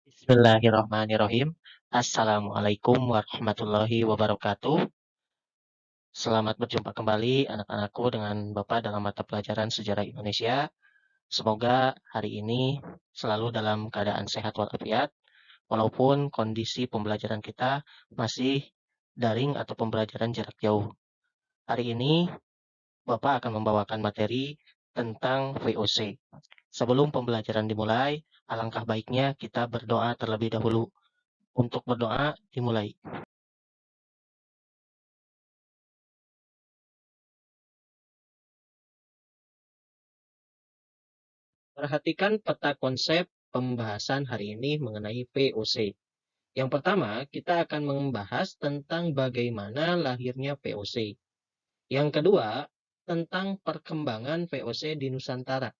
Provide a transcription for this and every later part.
Bismillahirrahmanirrahim. Assalamualaikum warahmatullahi wabarakatuh. Selamat berjumpa kembali anak-anakku dengan Bapak dalam mata pelajaran Sejarah Indonesia. Semoga hari ini selalu dalam keadaan sehat walafiat, walaupun kondisi pembelajaran kita masih daring atau pembelajaran jarak jauh. Hari ini Bapak akan membawakan materi tentang VOC. Sebelum pembelajaran dimulai, alangkah baiknya kita berdoa terlebih dahulu. Untuk berdoa dimulai. Perhatikan peta konsep pembahasan hari ini mengenai VOC. Yang pertama, kita akan membahas tentang bagaimana lahirnya VOC. Yang kedua, tentang perkembangan VOC di Nusantara.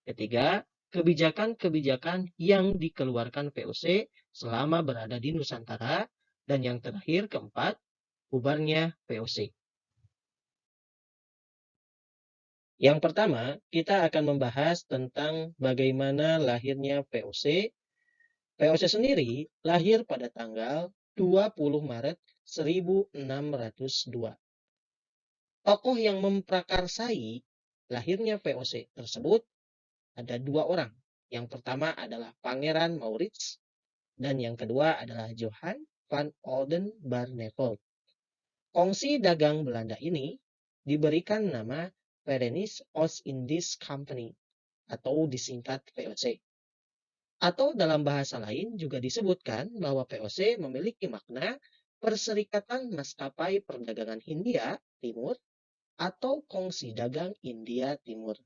Ketiga, kebijakan-kebijakan yang dikeluarkan VOC selama berada di Nusantara. Dan yang terakhir, keempat, bubarnya VOC. Yang pertama, kita akan membahas tentang bagaimana lahirnya VOC. VOC sendiri lahir pada tanggal 20 Maret 1602. Tokoh yang memprakarsai lahirnya VOC tersebut ada dua orang. Yang pertama adalah Pangeran Maurits dan yang kedua adalah Johan van Oldenbarneveldt. Kongsi dagang Belanda ini diberikan nama Verenigde Oost-Indisch Company atau disingkat VOC. Atau dalam bahasa lain juga disebutkan bahwa VOC memiliki makna Perserikatan Maskapai Perdagangan Hindia Timur atau Kongsi Dagang India Timur.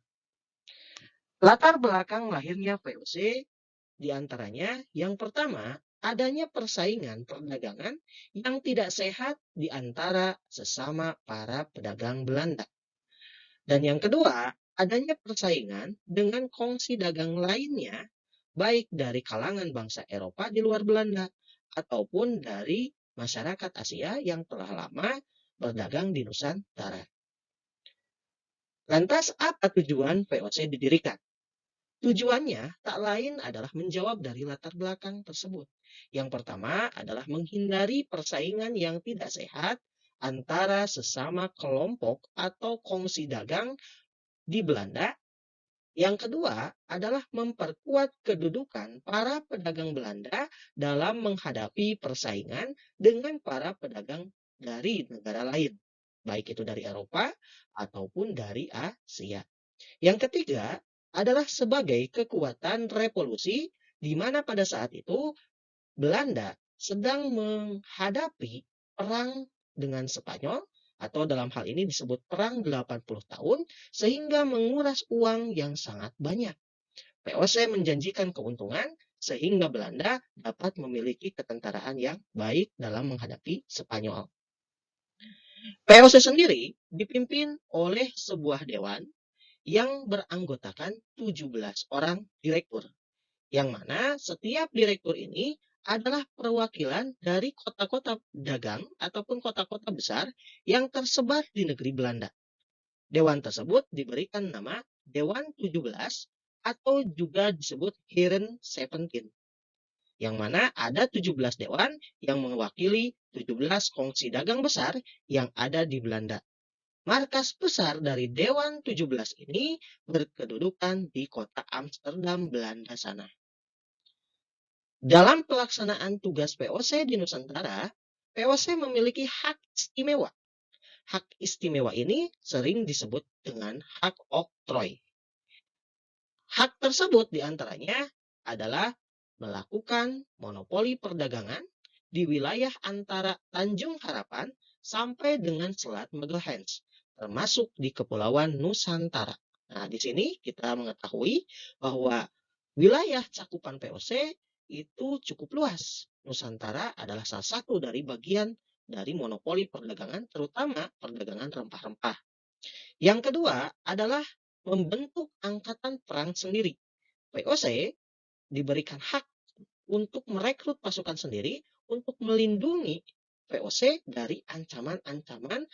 Latar belakang lahirnya VOC diantaranya yang pertama adanya persaingan perdagangan yang tidak sehat di antara sesama para pedagang Belanda. Dan yang kedua, adanya persaingan dengan kongsi dagang lainnya, baik dari kalangan bangsa Eropa di luar Belanda, ataupun dari masyarakat Asia yang telah lama berdagang di Nusantara. Lantas, apa tujuan VOC didirikan? Tujuannya tak lain adalah menjawab dari latar belakang tersebut. Yang pertama adalah menghindari persaingan yang tidak sehat antara sesama kelompok atau kongsi dagang di Belanda. Yang kedua adalah memperkuat kedudukan para pedagang Belanda dalam menghadapi persaingan dengan para pedagang dari negara lain, baik itu dari Eropa ataupun dari Asia. Yang ketiga adalah sebagai kekuatan revolusi di mana pada saat itu Belanda sedang menghadapi perang dengan Spanyol atau dalam hal ini disebut perang 80 tahun sehingga menguras uang yang sangat banyak. VOC menjanjikan keuntungan sehingga Belanda dapat memiliki ketentaraan yang baik dalam menghadapi Spanyol. VOC sendiri dipimpin oleh sebuah dewan yang beranggotakan 17 orang direktur, yang mana setiap direktur ini adalah perwakilan dari kota-kota dagang ataupun kota-kota besar yang tersebar di negeri Belanda. Dewan tersebut diberikan nama Dewan 17 atau juga disebut Heren 17, yang mana ada 17 dewan yang mewakili 17 kongsi dagang besar yang ada di Belanda. Markas besar dari Dewan 17 ini berkedudukan di kota Amsterdam, Belanda sana. Dalam pelaksanaan tugas VOC di Nusantara, VOC memiliki hak istimewa. Hak istimewa ini sering disebut dengan hak oktroy. Hak tersebut diantaranya adalah melakukan monopoli perdagangan di wilayah antara Tanjung Harapan sampai dengan Selat Magelangs, termasuk di Kepulauan Nusantara. Nah, di sini kita mengetahui bahwa wilayah cakupan VOC itu cukup luas. Nusantara adalah salah satu dari bagian dari monopoli perdagangan, terutama perdagangan rempah-rempah. Yang kedua adalah membentuk angkatan perang sendiri. VOC diberikan hak untuk merekrut pasukan sendiri untuk melindungi VOC dari ancaman-ancaman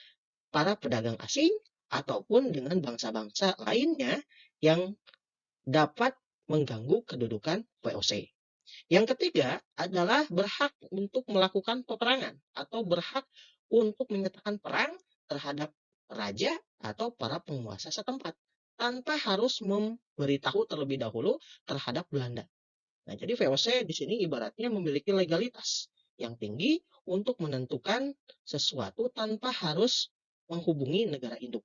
para pedagang asing ataupun dengan bangsa-bangsa lainnya yang dapat mengganggu kedudukan VOC. Yang ketiga adalah berhak untuk melakukan peperangan atau berhak untuk menyatakan perang terhadap raja atau para penguasa setempat tanpa harus memberitahu terlebih dahulu terhadap Belanda. Nah, jadi VOC di sini ibaratnya memiliki legalitas yang tinggi untuk menentukan sesuatu tanpa harus menghubungi negara induk.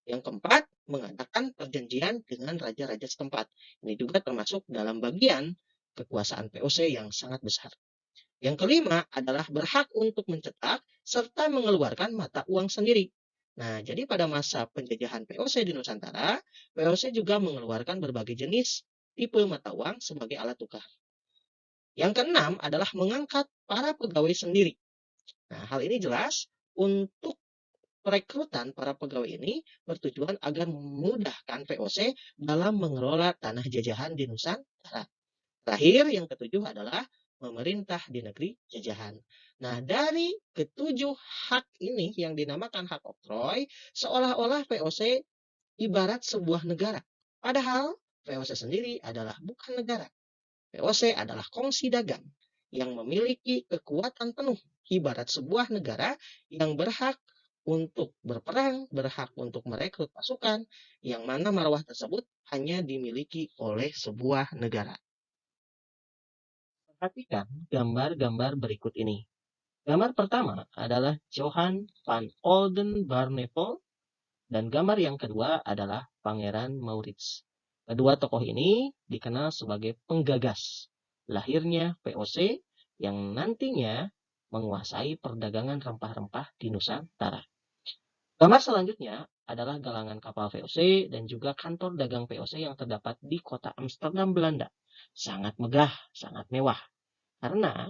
Yang keempat, mengadakan perjanjian dengan raja-raja setempat. Ini juga termasuk dalam bagian kekuasaan VOC yang sangat besar. Yang kelima adalah berhak untuk mencetak serta mengeluarkan mata uang sendiri. Nah, jadi pada masa penjajahan VOC di Nusantara, VOC juga mengeluarkan berbagai jenis tipe mata uang sebagai alat tukar. Yang keenam adalah mengangkat para pegawai sendiri. Nah, hal ini jelas untuk perekrutan para pegawai ini bertujuan agar memudahkan VOC dalam mengelola tanah jajahan di Nusantara. Terakhir, yang ketujuh adalah memerintah di negeri jajahan. Nah, dari ketujuh hak ini yang dinamakan hak oktroy, seolah-olah VOC ibarat sebuah negara. Padahal VOC sendiri adalah bukan negara. VOC adalah kongsi dagang yang memiliki kekuatan penuh, ibarat sebuah negara yang berhak untuk berperang, berhak untuk merekrut pasukan, yang mana marwah tersebut hanya dimiliki oleh sebuah negara. Perhatikan gambar-gambar berikut ini. Gambar pertama adalah Johan van Oldenbarneveldt dan gambar yang kedua adalah Pangeran Maurits. Kedua tokoh ini dikenal sebagai penggagas lahirnya VOC yang nantinya menguasai perdagangan rempah-rempah di Nusantara. Gambar selanjutnya adalah galangan kapal VOC dan juga kantor dagang VOC yang terdapat di kota Amsterdam, Belanda. Sangat megah, sangat mewah. Karena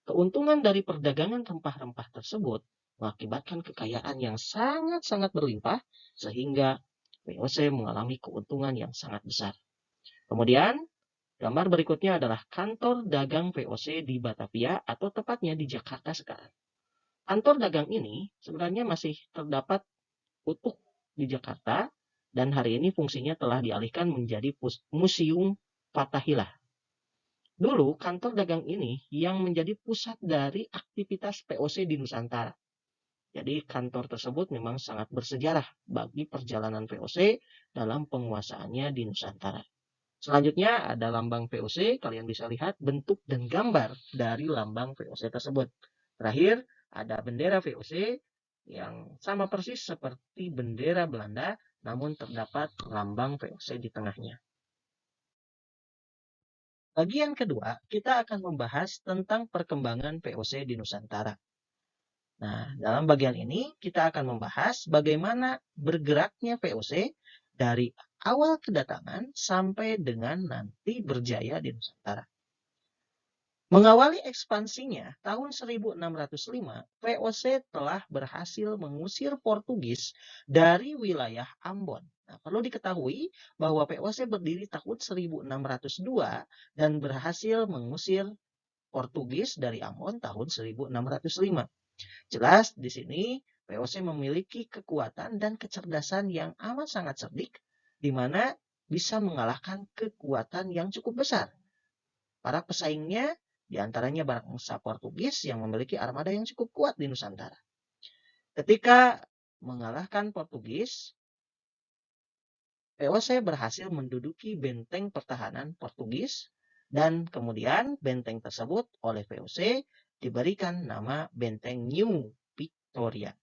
keuntungan dari perdagangan rempah-rempah tersebut mengakibatkan kekayaan yang sangat-sangat berlimpah sehingga VOC mengalami keuntungan yang sangat besar. Kemudian, gambar berikutnya adalah kantor dagang VOC di Batavia atau tepatnya di Jakarta sekarang. Kantor dagang ini sebenarnya masih terdapat utuh di Jakarta dan hari ini fungsinya telah dialihkan menjadi Museum Fathahillah. Dulu kantor dagang ini yang menjadi pusat dari aktivitas VOC di Nusantara. Jadi kantor tersebut memang sangat bersejarah bagi perjalanan VOC dalam penguasaannya di Nusantara. Selanjutnya ada lambang VOC, kalian bisa lihat bentuk dan gambar dari lambang VOC tersebut. Terakhir ada bendera VOC yang sama persis seperti bendera Belanda, namun terdapat lambang VOC di tengahnya. Bagian kedua, kita akan membahas tentang perkembangan VOC di Nusantara. Nah, dalam bagian ini kita akan membahas bagaimana bergeraknya VOC dari awal kedatangan sampai dengan nanti berjaya di Nusantara. Mengawali ekspansinya, tahun 1605, VOC telah berhasil mengusir Portugis dari wilayah Ambon. Nah, perlu diketahui bahwa VOC berdiri tahun 1602 dan berhasil mengusir Portugis dari Ambon tahun 1605. Jelas di sini VOC memiliki kekuatan dan kecerdasan yang amat sangat cerdik, di mana bisa mengalahkan kekuatan yang cukup besar. Para pesaingnya diantaranya bangsa Portugis yang memiliki armada yang cukup kuat di Nusantara. Ketika mengalahkan Portugis, VOC berhasil menduduki benteng pertahanan Portugis dan kemudian benteng tersebut oleh VOC diberikan nama Benteng New Victoria.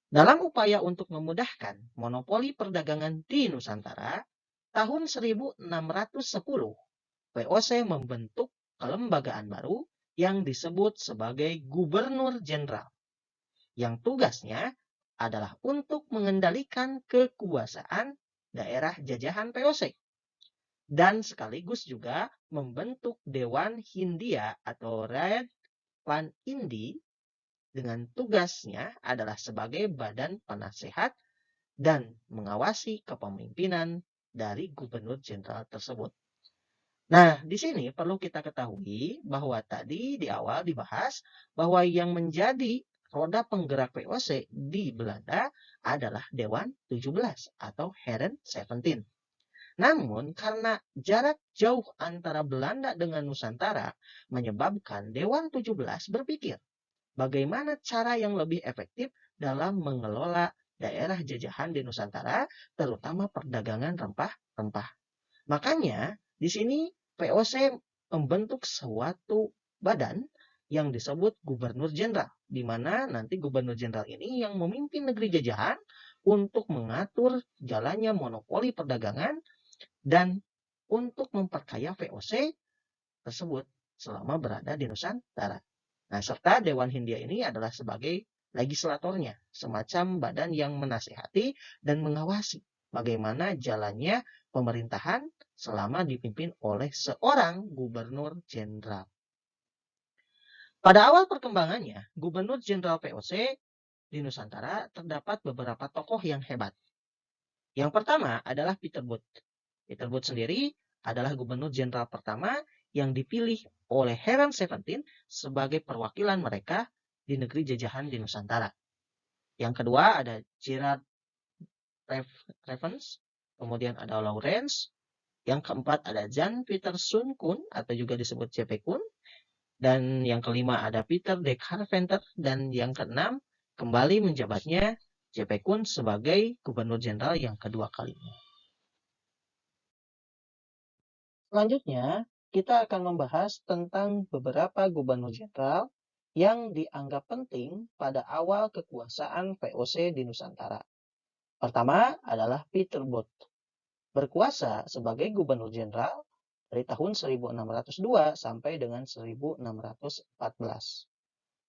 Dalam upaya untuk memudahkan monopoli perdagangan di Nusantara, tahun 1610 VOC membentuk kelembagaan baru yang disebut sebagai Gubernur Jenderal, yang tugasnya adalah untuk mengendalikan kekuasaan daerah jajahan VOC dan sekaligus juga membentuk Dewan Hindia atau Raad van Indi dengan tugasnya adalah sebagai badan penasehat dan mengawasi kepemimpinan dari Gubernur Jenderal tersebut. Nah, di sini perlu kita ketahui bahwa tadi di awal dibahas bahwa yang menjadi roda penggerak VOC di Belanda adalah Dewan 17 atau Heren 17. Namun, karena jarak jauh antara Belanda dengan Nusantara menyebabkan Dewan 17 berpikir bagaimana cara yang lebih efektif dalam mengelola daerah jajahan di Nusantara, terutama perdagangan rempah-rempah. Makanya, di sini VOC membentuk suatu badan yang disebut Gubernur Jenderal, di mana nanti Gubernur Jenderal ini yang memimpin negeri jajahan untuk mengatur jalannya monopoli perdagangan dan untuk memperkaya VOC tersebut selama berada di Nusantara. Nah, serta Dewan Hindia ini adalah sebagai legislatornya, semacam badan yang menasihati dan mengawasi bagaimana jalannya pemerintahan selama dipimpin oleh seorang gubernur jenderal. Pada awal perkembangannya, gubernur jenderal VOC di Nusantara terdapat beberapa tokoh yang hebat. Yang pertama adalah Peter Booth. Peter Booth sendiri adalah gubernur jenderal pertama yang dipilih oleh Heran 17 sebagai perwakilan mereka di negeri jajahan di Nusantara. Yang kedua ada Gerard Revens, kemudian ada Lawrence, yang keempat ada Jan Peter Sun Kun atau juga disebut JP Kun, dan yang kelima ada Peter de Carpenter, dan yang keenam kembali menjabatnya JP Kun sebagai gubernur jenderal yang kedua kalinya. Selanjutnya, kita akan membahas tentang beberapa gubernur jenderal yang dianggap penting pada awal kekuasaan VOC di Nusantara. Pertama adalah Peter Booth, berkuasa sebagai gubernur jenderal dari tahun 1602 sampai dengan 1614.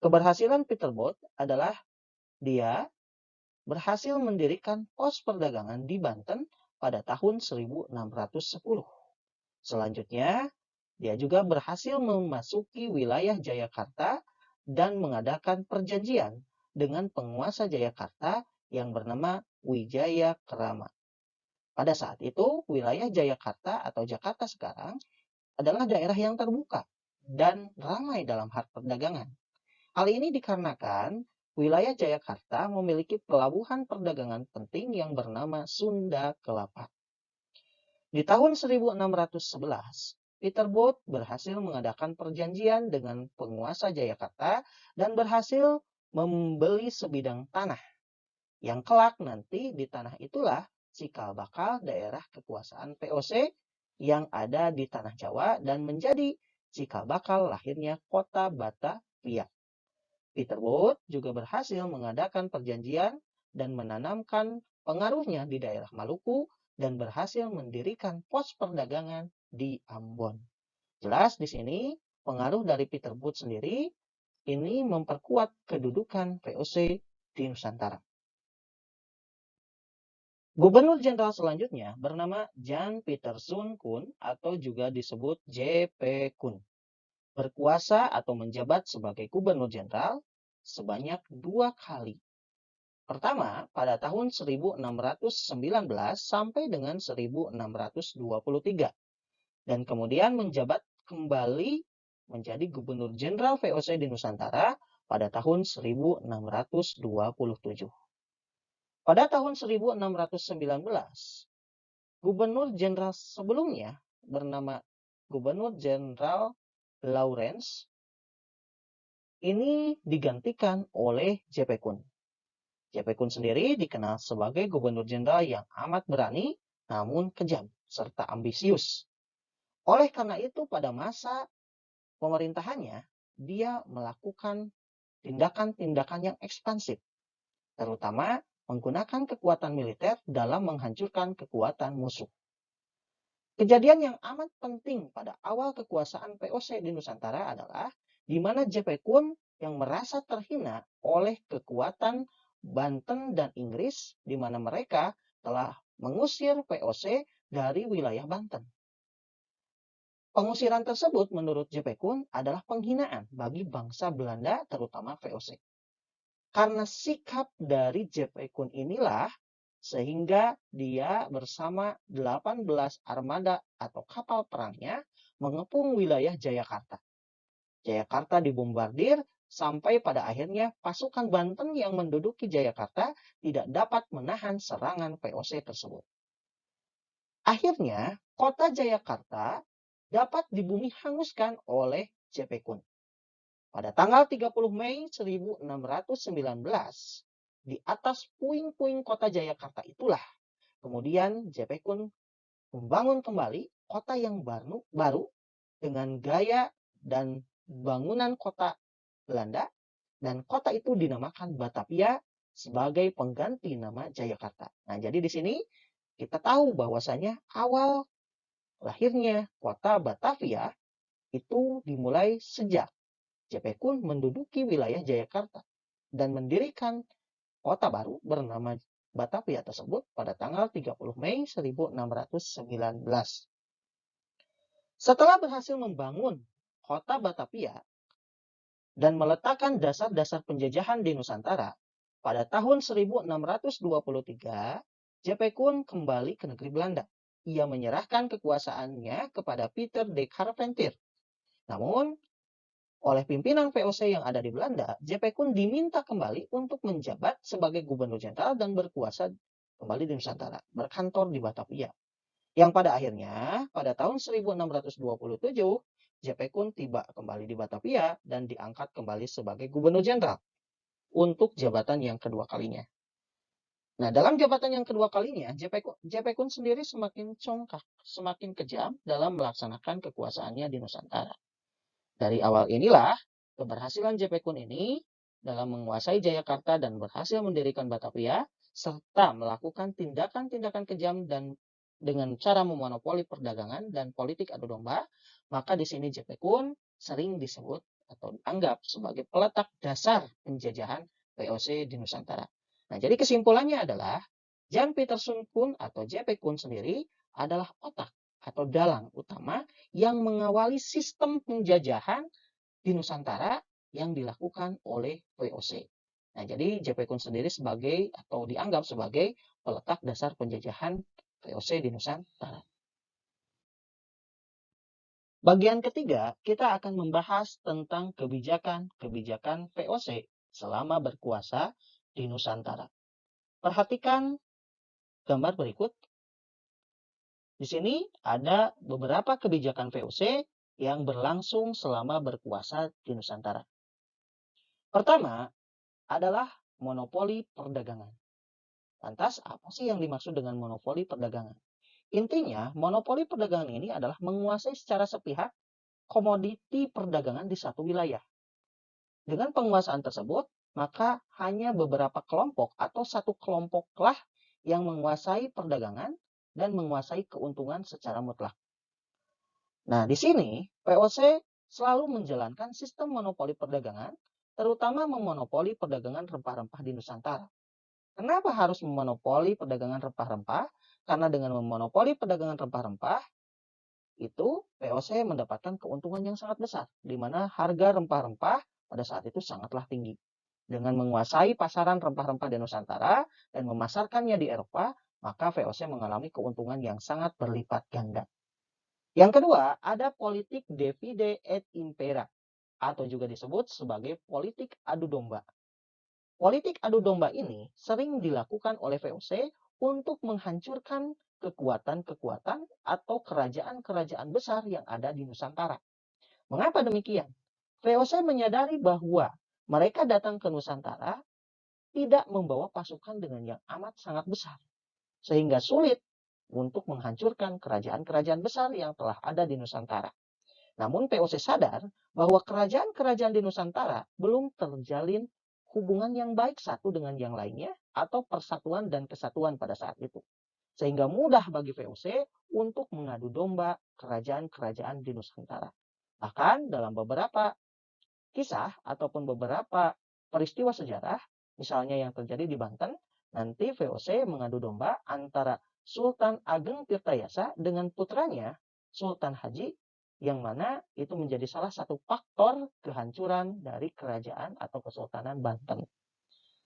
Keberhasilan Peter Booth adalah dia berhasil mendirikan pos perdagangan di Banten pada tahun 1610. Selanjutnya, dia juga berhasil memasuki wilayah Jayakarta dan mengadakan perjanjian dengan penguasa Jayakarta yang bernama Wijaya Krama. Pada saat itu, wilayah Jayakarta atau Jakarta sekarang adalah daerah yang terbuka dan ramai dalam hal perdagangan. Hal ini dikarenakan wilayah Jayakarta memiliki pelabuhan perdagangan penting yang bernama Sunda Kelapa. Di tahun 1611, Peter Booth berhasil mengadakan perjanjian dengan penguasa Jayakarta dan berhasil membeli sebidang tanah. Yang kelak nanti di tanah itulah cikal bakal daerah kekuasaan VOC yang ada di tanah Jawa dan menjadi cikal bakal lahirnya kota Batavia. Peter Booth juga berhasil mengadakan perjanjian dan menanamkan pengaruhnya di daerah Maluku dan berhasil mendirikan pos perdagangan di Ambon. Jelas di sini pengaruh dari Peter Booth sendiri ini memperkuat kedudukan VOC di Nusantara. Gubernur jenderal selanjutnya bernama Jan Peter Sun Kun atau juga disebut JP Kun. Berkuasa atau menjabat sebagai gubernur jenderal sebanyak 2 kali. Pertama, pada tahun 1619 sampai dengan 1623. Dan kemudian menjabat kembali menjadi Gubernur Jenderal VOC di Nusantara pada tahun 1627. Pada tahun 1619, Gubernur Jenderal sebelumnya bernama Gubernur Jenderal Lawrence ini digantikan oleh JP Kun. JP Kun sendiri dikenal sebagai gubernur jenderal yang amat berani namun kejam serta ambisius. Oleh karena itu pada masa pemerintahannya dia melakukan tindakan-tindakan yang ekspansif, terutama menggunakan kekuatan militer dalam menghancurkan kekuatan musuh. Kejadian yang amat penting pada awal kekuasaan VOC di Nusantara adalah di mana JP Kun yang merasa terhina oleh kekuatan Banten dan Inggris di mana mereka telah mengusir VOC dari wilayah Banten. Pengusiran tersebut menurut JP Kun adalah penghinaan bagi bangsa Belanda terutama VOC. Karena sikap dari JP Kun inilah sehingga dia bersama 18 armada atau kapal perangnya mengepung wilayah Jayakarta. Jayakarta dibombardir sampai pada akhirnya pasukan Banten yang menduduki Jayakarta tidak dapat menahan serangan VOC tersebut. Akhirnya, kota Jayakarta dapat dibumi hanguskan oleh Jepekun. Pada tanggal 30 Mei 1619, di atas puing-puing kota Jayakarta itulah kemudian Jepekun membangun kembali kota yang baru dengan gaya dan bangunan kota Belanda, dan kota itu dinamakan Batavia sebagai pengganti nama Jayakarta. Nah, jadi di sini kita tahu bahwasanya awal lahirnya kota Batavia itu dimulai sejak Jepekun menduduki wilayah Jayakarta dan mendirikan kota baru bernama Batavia tersebut pada tanggal 30 Mei 1619. Setelah berhasil membangun kota Batavia dan meletakkan dasar-dasar penjajahan di Nusantara, pada tahun 1623, Jepekun kembali ke negeri Belanda. Ia menyerahkan kekuasaannya kepada Peter de Carpentier. Namun, oleh pimpinan VOC yang ada di Belanda, Jepekun diminta kembali untuk menjabat sebagai gubernur jenderal dan berkuasa kembali di Nusantara, berkantor di Batavia. Yang pada akhirnya, pada tahun 1627, Jepekun tiba kembali di Batavia dan diangkat kembali sebagai gubernur jenderal untuk jabatan yang kedua kalinya. Nah, dalam jabatan yang kedua kalinya, Jepekun sendiri semakin congkak, semakin kejam dalam melaksanakan kekuasaannya di Nusantara. Dari awal inilah, keberhasilan Jepekun ini dalam menguasai Jayakarta dan berhasil mendirikan Batavia, serta melakukan tindakan-tindakan kejam dan dengan cara memonopoli perdagangan dan politik adu domba, maka di sini Jepekun sering disebut atau dianggap sebagai peletak dasar penjajahan VOC di Nusantara. Nah, jadi kesimpulannya adalah Jan Pieterszoon Koen atau Jepekun sendiri adalah otak atau dalang utama yang mengawali sistem penjajahan di Nusantara yang dilakukan oleh VOC. Nah, jadi Jepekun sendiri sebagai atau dianggap sebagai peletak dasar penjajahan VOC di Nusantara. Bagian ketiga, kita akan membahas tentang kebijakan VOC selama berkuasa di Nusantara. Perhatikan gambar berikut. Di sini ada beberapa kebijakan VOC yang berlangsung selama berkuasa di Nusantara. Pertama adalah monopoli perdagangan. Lantas, apa sih yang dimaksud dengan monopoli perdagangan? Intinya, monopoli perdagangan ini adalah menguasai secara sepihak komoditi perdagangan di satu wilayah. Dengan penguasaan tersebut, maka hanya beberapa kelompok atau satu kelompoklah yang menguasai perdagangan dan menguasai keuntungan secara mutlak. Nah, di sini VOC selalu menjalankan sistem monopoli perdagangan, terutama memonopoli perdagangan rempah-rempah di Nusantara. Kenapa harus memonopoli perdagangan rempah-rempah? Karena dengan memonopoli perdagangan rempah-rempah, itu VOC mendapatkan keuntungan yang sangat besar, di mana harga rempah-rempah pada saat itu sangatlah tinggi. Dengan menguasai pasaran rempah-rempah di Nusantara dan memasarkannya di Eropa, maka VOC mengalami keuntungan yang sangat berlipat ganda. Yang kedua, ada politik divide et impera, atau juga disebut sebagai politik adu domba. Politik adu domba ini sering dilakukan oleh VOC untuk menghancurkan kekuatan-kekuatan atau kerajaan-kerajaan besar yang ada di Nusantara. Mengapa demikian? VOC menyadari bahwa mereka datang ke Nusantara tidak membawa pasukan dengan yang amat sangat besar, sehingga sulit untuk menghancurkan kerajaan-kerajaan besar yang telah ada di Nusantara. Namun VOC sadar bahwa kerajaan-kerajaan di Nusantara belum terjalin hubungan yang baik satu dengan yang lainnya atau persatuan dan kesatuan pada saat itu. Sehingga mudah bagi VOC untuk mengadu domba kerajaan-kerajaan di Nusantara. Bahkan dalam beberapa kisah ataupun beberapa peristiwa sejarah, misalnya yang terjadi di Banten, nanti VOC mengadu domba antara Sultan Ageng Tirtayasa dengan putranya Sultan Haji, yang mana itu menjadi salah satu faktor kehancuran dari kerajaan atau Kesultanan Banten.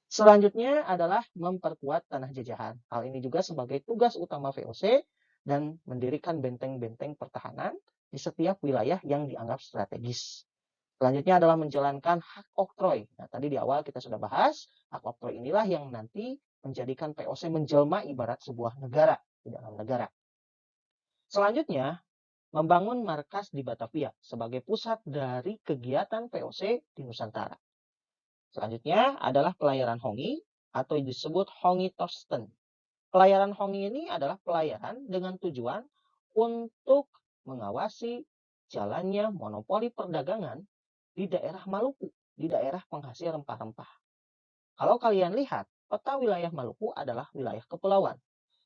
Selanjutnya adalah memperkuat tanah jajahan. Hal ini juga sebagai tugas utama VOC dan mendirikan benteng-benteng pertahanan di setiap wilayah yang dianggap strategis. Selanjutnya adalah menjalankan hak oktroy. Nah, tadi di awal kita sudah bahas, hak oktroy inilah yang nanti menjadikan VOC menjelma ibarat sebuah negara di dalam negara. Selanjutnya, membangun markas di Batavia sebagai pusat dari kegiatan VOC di Nusantara. Selanjutnya adalah pelayaran Hongi atau disebut Hongi Torsten. Pelayaran Hongi ini adalah pelayaran dengan tujuan untuk mengawasi jalannya monopoli perdagangan di daerah Maluku, di daerah penghasil rempah-rempah. Kalau kalian lihat, peta wilayah Maluku adalah wilayah kepulauan,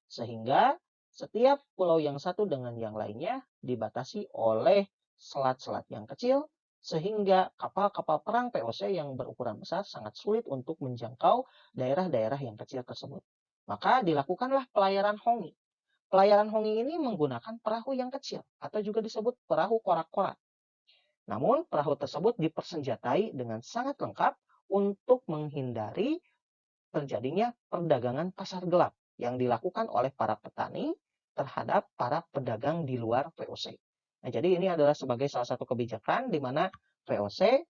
sehingga setiap pulau yang satu dengan yang lainnya dibatasi oleh selat-selat yang kecil, sehingga kapal-kapal perang VOC yang berukuran besar sangat sulit untuk menjangkau daerah-daerah yang kecil tersebut. Maka dilakukanlah pelayaran Hongi. Pelayaran Hongi ini menggunakan perahu yang kecil atau juga disebut perahu korak-korak. Namun perahu tersebut dipersenjatai dengan sangat lengkap untuk menghindari terjadinya perdagangan pasar gelap yang dilakukan oleh para petani terhadap para pedagang di luar VOC. Nah, jadi ini adalah sebagai salah satu kebijakan di mana VOC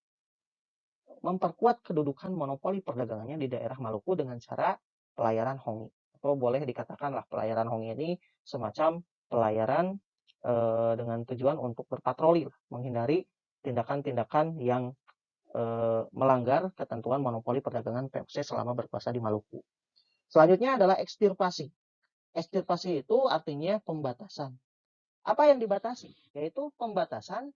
memperkuat kedudukan monopoli perdagangannya di daerah Maluku dengan cara pelayaran Hongi. Atau boleh dikatakanlah pelayaran Hongi ini semacam pelayaran dengan tujuan untuk berpatroli, menghindari tindakan-tindakan yang melanggar ketentuan monopoli perdagangan VOC selama berkuasa di Maluku. Selanjutnya adalah ekstirpasi. Ekstirpasi itu artinya pembatasan. Apa yang dibatasi? Yaitu pembatasan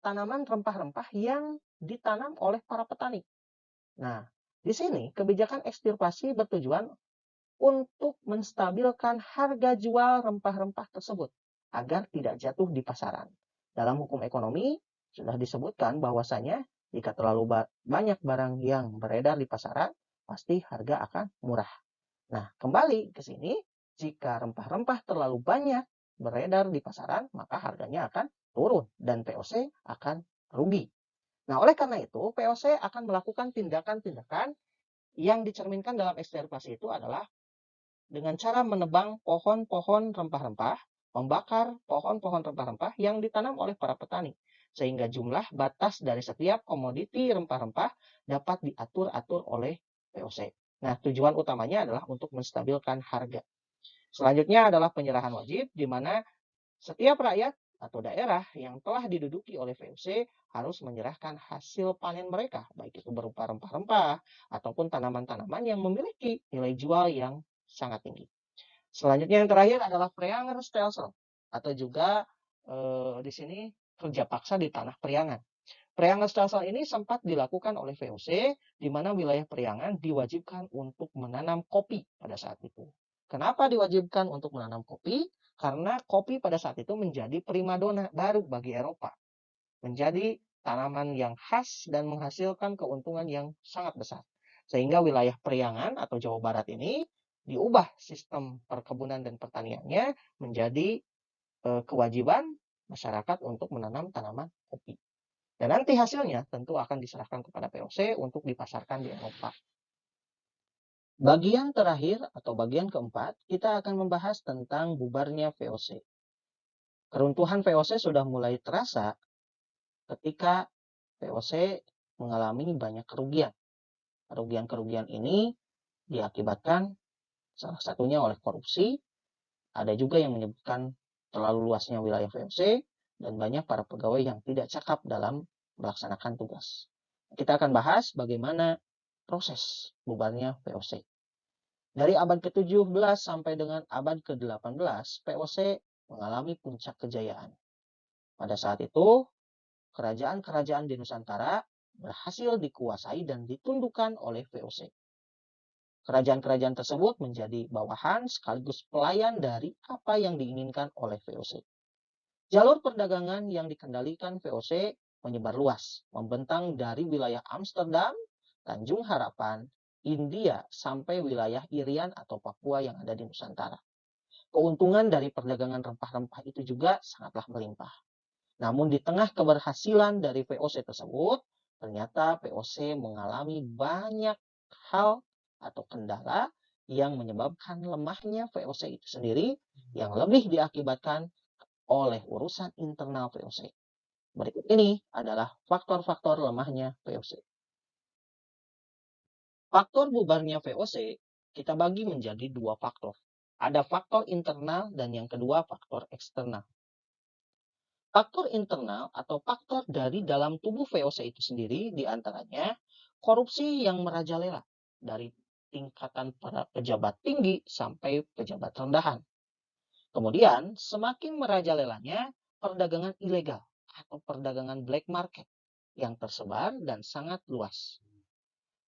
tanaman rempah-rempah yang ditanam oleh para petani. Nah, di sini kebijakan ekstirpasi bertujuan untuk menstabilkan harga jual rempah-rempah tersebut agar tidak jatuh di pasaran. Dalam hukum ekonomi sudah disebutkan bahwasanya jika terlalu banyak barang yang beredar di pasaran, pasti harga akan murah. Nah, kembali ke sini, jika rempah-rempah terlalu banyak beredar di pasaran, maka harganya akan turun dan POC akan rugi. Nah, oleh karena itu, POC akan melakukan tindakan-tindakan yang dicerminkan dalam ekstirpasi itu adalah dengan cara menebang pohon-pohon rempah-rempah, membakar pohon-pohon rempah-rempah yang ditanam oleh para petani, sehingga jumlah batas dari setiap komoditi rempah-rempah dapat diatur-atur oleh POC. Nah, tujuan utamanya adalah untuk menstabilkan harga. Selanjutnya adalah penyerahan wajib, di mana setiap rakyat atau daerah yang telah diduduki oleh VOC harus menyerahkan hasil panen mereka, baik itu berupa rempah-rempah ataupun tanaman-tanaman yang memiliki nilai jual yang sangat tinggi. Selanjutnya yang terakhir adalah Preangerstelsel atau juga di sini kerja paksa di tanah Priangan. Preangerstelsel ini sempat dilakukan oleh VOC di mana wilayah Priangan diwajibkan untuk menanam kopi pada saat itu. Kenapa diwajibkan untuk menanam kopi? Karena kopi pada saat itu menjadi primadona baru bagi Eropa. Menjadi tanaman yang khas dan menghasilkan keuntungan yang sangat besar. Sehingga wilayah Priangan atau Jawa Barat ini diubah sistem perkebunan dan pertaniannya menjadi kewajiban masyarakat untuk menanam tanaman kopi. Dan nanti hasilnya tentu akan diserahkan kepada POC untuk dipasarkan di Eropa. Bagian terakhir atau bagian keempat, kita akan membahas tentang bubarnya VOC. Keruntuhan VOC sudah mulai terasa ketika VOC mengalami banyak kerugian. Kerugian-kerugian ini diakibatkan salah satunya oleh korupsi, ada juga yang menyebutkan terlalu luasnya wilayah VOC, dan banyak para pegawai yang tidak cakap dalam melaksanakan tugas. Kita akan bahas bagaimana proses bubarnya VOC. Dari abad ke-17 sampai dengan abad ke-18, VOC mengalami puncak kejayaan. Pada saat itu, kerajaan-kerajaan di Nusantara berhasil dikuasai dan ditundukkan oleh VOC. Kerajaan-kerajaan tersebut menjadi bawahan sekaligus pelayan dari apa yang diinginkan oleh VOC. Jalur perdagangan yang dikendalikan VOC menyebar luas, membentang dari wilayah Amsterdam, Tanjung Harapan, India, sampai wilayah Irian atau Papua yang ada di Nusantara. Keuntungan dari perdagangan rempah-rempah itu juga sangatlah melimpah. Namun di tengah keberhasilan dari VOC tersebut, ternyata VOC mengalami banyak hal atau kendala yang menyebabkan lemahnya VOC itu sendiri yang lebih diakibatkan oleh urusan internal VOC. Berikut ini adalah faktor-faktor lemahnya VOC. Faktor bubarnya VOC kita bagi menjadi dua faktor. Ada faktor internal dan yang kedua faktor eksternal. Faktor internal atau faktor dari dalam tubuh VOC itu sendiri diantaranya korupsi yang merajalela dari tingkatan para pejabat tinggi sampai pejabat rendahan. Kemudian semakin merajalelanya perdagangan ilegal atau perdagangan black market yang tersebar dan sangat luas.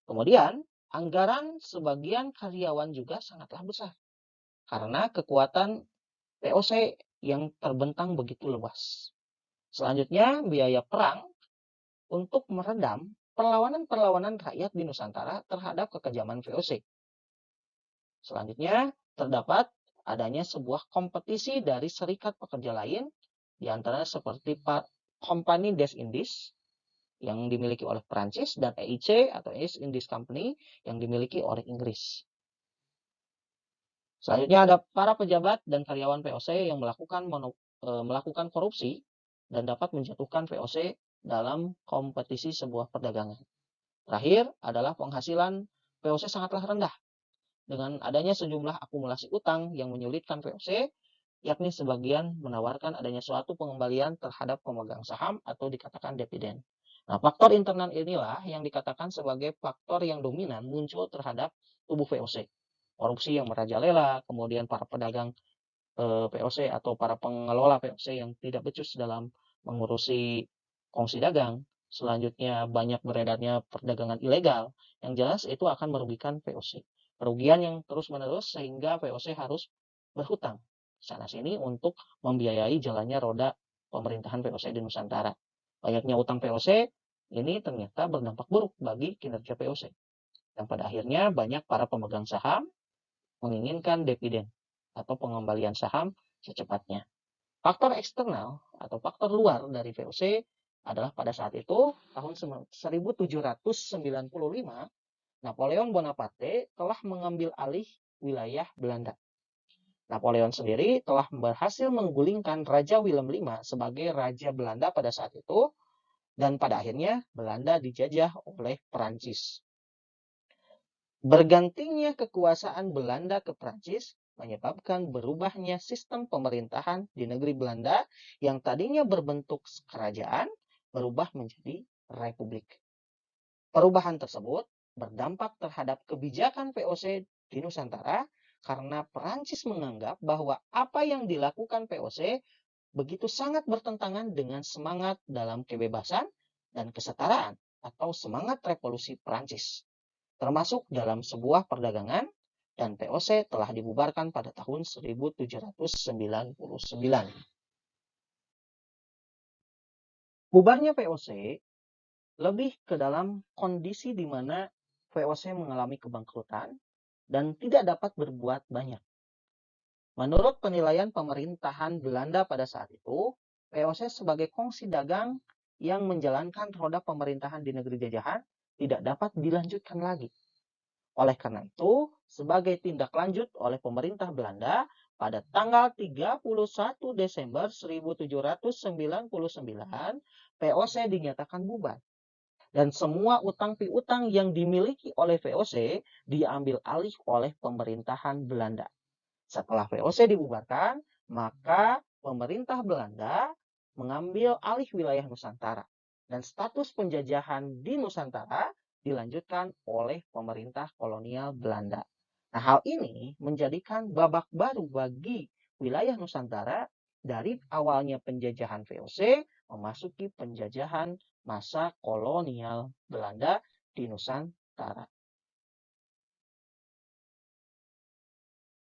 Kemudian anggaran sebagian karyawan juga sangatlah besar karena kekuatan VOC yang terbentang begitu luas. Selanjutnya, biaya perang untuk meredam perlawanan-perlawanan rakyat di Nusantara terhadap kekejaman VOC. Selanjutnya, terdapat adanya sebuah kompetisi dari serikat pekerja lain, di antaranya seperti Company des Indes yang dimiliki oleh Prancis dan EIC atau East Indies Company yang dimiliki oleh Inggris. Selanjutnya ada para pejabat dan karyawan VOC yang melakukan korupsi dan dapat menjatuhkan VOC dalam kompetisi sebuah perdagangan. Terakhir adalah penghasilan VOC sangatlah rendah dengan adanya sejumlah akumulasi utang yang menyulitkan VOC, yakni sebagian menawarkan adanya suatu pengembalian terhadap pemegang saham atau dikatakan dividen. Nah, faktor internal inilah yang dikatakan sebagai faktor yang dominan muncul terhadap tubuh VOC. Korupsi yang merajalela, kemudian para pedagang VOC atau para pengelola VOC yang tidak becus dalam mengurusi kongsi dagang. Selanjutnya banyak beredarnya perdagangan ilegal. Yang jelas itu akan merugikan VOC. Kerugian yang terus-menerus sehingga VOC harus berhutang sana-sini untuk membiayai jalannya roda pemerintahan VOC di Nusantara. Banyaknya utang VOC ini ternyata berdampak buruk bagi kinerja VOC. Dan pada akhirnya banyak para pemegang saham menginginkan dividen atau pengembalian saham secepatnya. Faktor eksternal atau faktor luar dari VOC adalah pada saat itu tahun 1795 Napoleon Bonaparte telah mengambil alih wilayah Belanda. Napoleon sendiri telah berhasil menggulingkan Raja Willem V sebagai Raja Belanda pada saat itu dan pada akhirnya Belanda dijajah oleh Perancis. Bergantinya kekuasaan Belanda ke Prancis menyebabkan berubahnya sistem pemerintahan di negeri Belanda yang tadinya berbentuk kerajaan berubah menjadi republik. Perubahan tersebut berdampak terhadap kebijakan VOC di Nusantara karena Prancis menganggap bahwa apa yang dilakukan VOC begitu sangat bertentangan dengan semangat dalam kebebasan dan kesetaraan atau semangat revolusi Prancis, termasuk dalam sebuah perdagangan, dan VOC telah dibubarkan pada tahun 1799. Bubarnya VOC lebih ke dalam kondisi di mana VOC mengalami kebangkrutan dan tidak dapat berbuat banyak. Menurut penilaian pemerintahan Belanda pada saat itu, VOC sebagai kongsi dagang yang menjalankan roda pemerintahan di negeri jajahan tidak dapat dilanjutkan lagi. Oleh karena itu, sebagai tindak lanjut oleh pemerintah Belanda, pada tanggal 31 Desember 1799, VOC dinyatakan bubar. Dan semua utang piutang yang dimiliki oleh VOC diambil alih oleh pemerintahan Belanda. Setelah VOC dibubarkan, maka pemerintah Belanda mengambil alih wilayah Nusantara. Dan status penjajahan di Nusantara dilanjutkan oleh pemerintah kolonial Belanda. Nah, hal ini menjadikan babak baru bagi wilayah Nusantara dari awalnya penjajahan VOC memasuki penjajahan masa kolonial Belanda di Nusantara.